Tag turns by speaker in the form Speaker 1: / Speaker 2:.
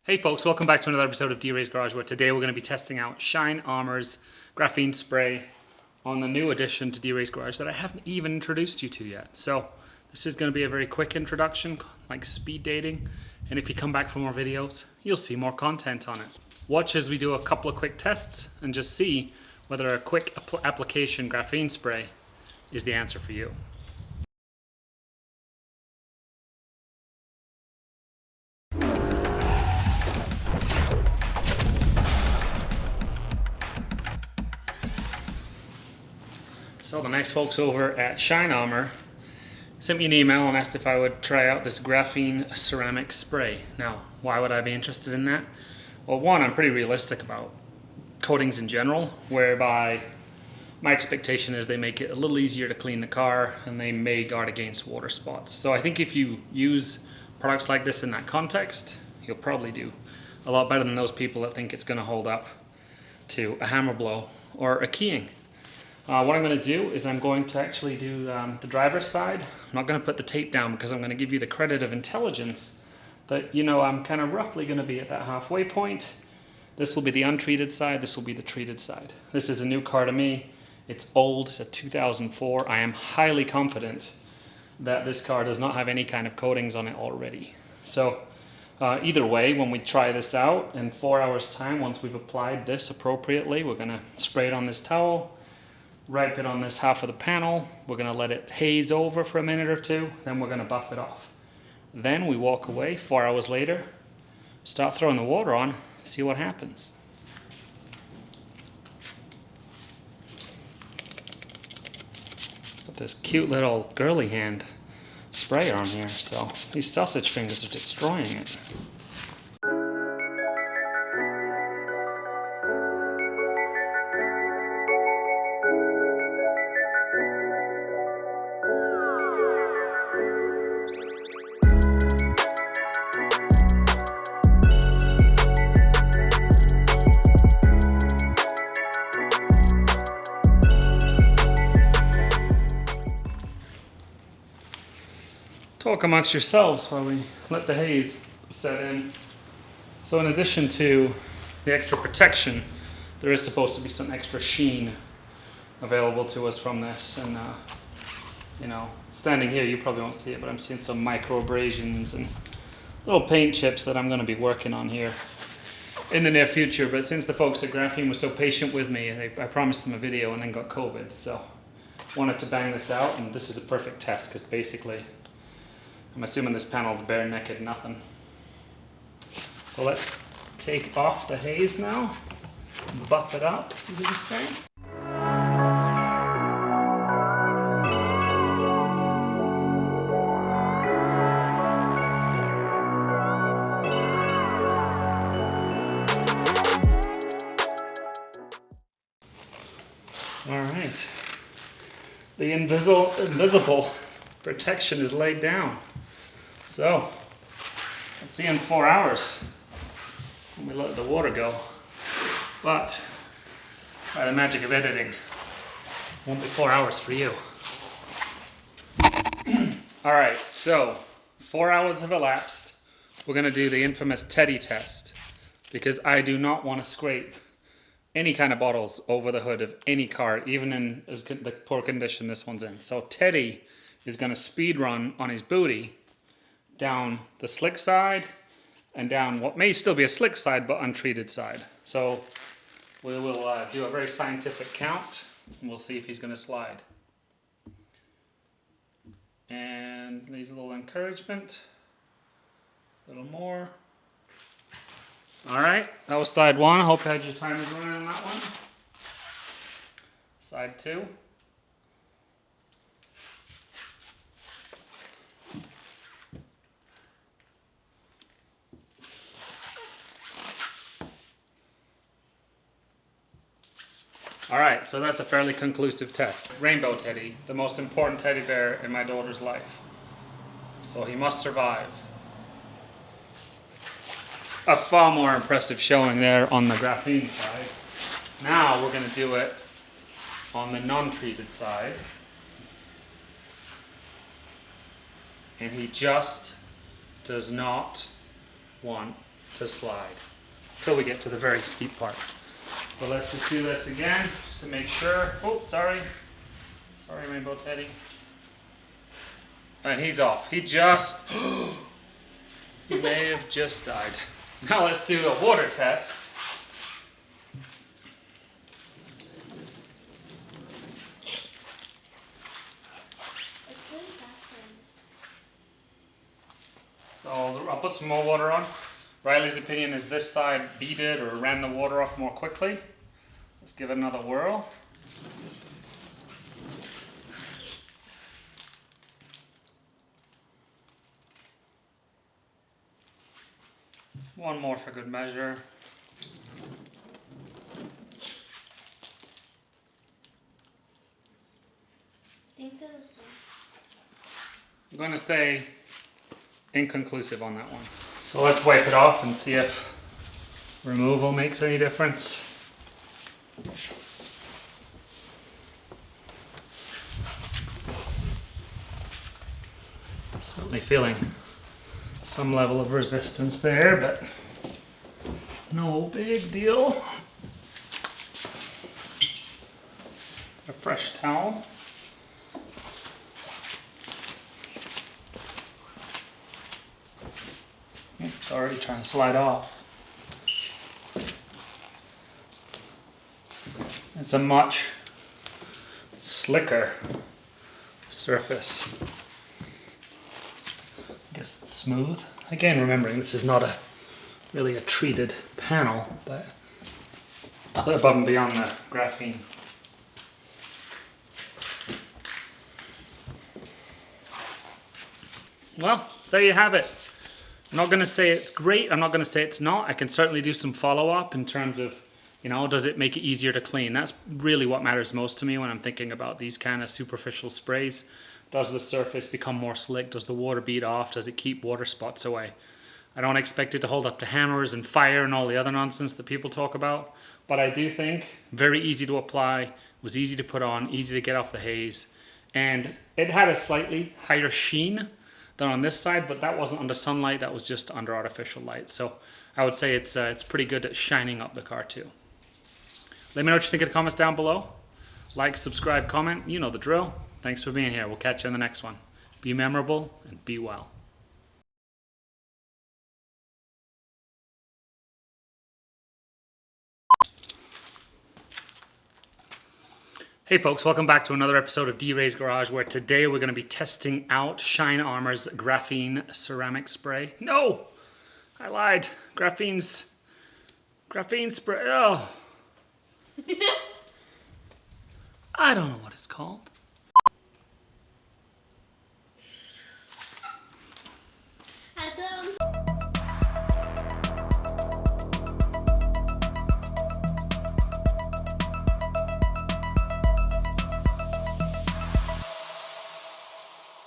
Speaker 1: Hey folks, welcome back to another episode of D-Ray's Garage, where today we're going to be testing out Shine Armor's graphene spray on the new addition to D-Ray's Garage that I haven't even introduced you to yet. So this is going to be a very quick introduction, like speed dating, and if you come back for more videos, you'll see more content on it. Watch as we do a couple of quick tests and just see whether a quick application graphene spray is the answer for you. So the nice folks over at Shine Armor sent me an email and asked if I would try out this graphene ceramic spray. Now, why would I be interested in that? Well, one, I'm pretty realistic about coatings in general, whereby my expectation is they make it a little easier to clean the car and they may guard against water spots. So I think if you use products like this in that context, you'll probably do a lot better than those people that think it's going to hold up to a hammer blow or a keying. What I'm going to do is I'm going to actually do the driver's side. I'm not going to put the tape down because I'm going to give you the credit of intelligence that, you know, I'm kind of roughly going to be at that halfway point. This will be the untreated side, this will be the treated side. This is a new car to me. It's old, it's a 2004. I am highly confident that this car does not have any kind of coatings on it already. So either way, when we try this out in 4 hours time, once we've applied this appropriately, we're going to spray it on this towel, wipe it on this half of the panel, we're going to let it haze over for a minute or two, then we're going to buff it off. Then we walk away 4 hours later, start throwing the water on, see what happens. It's got this cute little girly hand sprayer on here, so these sausage fingers are destroying it. Talk amongst yourselves while we let the haze set in. So in addition to the extra protection, there is supposed to be some extra sheen available to us from this. And you know, standing here, you probably won't see it, but I'm seeing some micro abrasions and little paint chips that I'm going to be working on here in the near future. But since the folks at Graphene were so patient with me, I promised them a video and then got COVID. So wanted to bang this out, and this is a perfect test because basically I'm assuming this panel's bare naked nothing. So let's take off the haze now, buff it up, as they say. All right, the invisible protection is laid down. So, let's see in 4 hours when we let the water go. But, by the magic of editing, it won't be 4 hours for you. Alright, so 4 hours have elapsed. We're going to do the infamous Teddy test, because I do not want to scrape any kind of bottles over the hood of any car, even in the poor condition this one's in. So Teddy is going to speed run on his booty down the slick side and down what may still be a slick side but untreated side. So we will do a very scientific count and we'll see if he's going to slide. And these a little encouragement, a little more. Alright, that was side one. I hope you had your timers running on that one. Side two. Alright, so that's a fairly conclusive test. Rainbow Teddy, the most important teddy bear in my daughter's life. So he must survive. A far more impressive showing there on the graphene side. Now we're going to do it on the non-treated side. And he just does not want to slide until we get to the very steep part. But let's just do this again, just to make sure. Oh, sorry. Sorry, Rainbow Teddy. And he's off. He just, he may have just died. Now let's do a water test. So I'll put some more water on. Riley's opinion is this side beaded or ran the water off more quickly. Let's give it another whirl. One more for good measure. I'm going to say inconclusive on that one. So let's wipe it off and see if removal makes any difference. Certainly feeling some level of resistance there, but no big deal. A fresh towel. It's already trying to slide off. It's a much slicker surface. I guess it's smooth. Again, remembering this is not really a treated panel, but above and beyond the graphene. Well, there you have it. I'm not going to say it's great. I'm not going to say it's not. I can certainly do some follow-up in terms of, you know, does it make it easier to clean? That's really what matters most to me when I'm thinking about these kind of superficial sprays. Does the surface become more slick? Does the water bead off? Does it keep water spots away? I don't expect it to hold up to hammers and fire and all the other nonsense that people talk about. But I do think very easy to apply, was easy to put on, easy to get off the haze. And it had a slightly higher sheen than on this side, but that wasn't under sunlight, that was just under artificial light. So I would say it's pretty good at shining up the car too. Let me know what you think in the comments down below. Like, subscribe, comment, you know the drill. Thanks for being here. We'll catch you in the next one. Be memorable and be well. Hey folks, welcome back to another episode of D-Ray's Garage, where today we're going to be testing out Shine Armor's Graphene ceramic spray. No! I lied. Graphene spray. Oh. I don't know what it's called.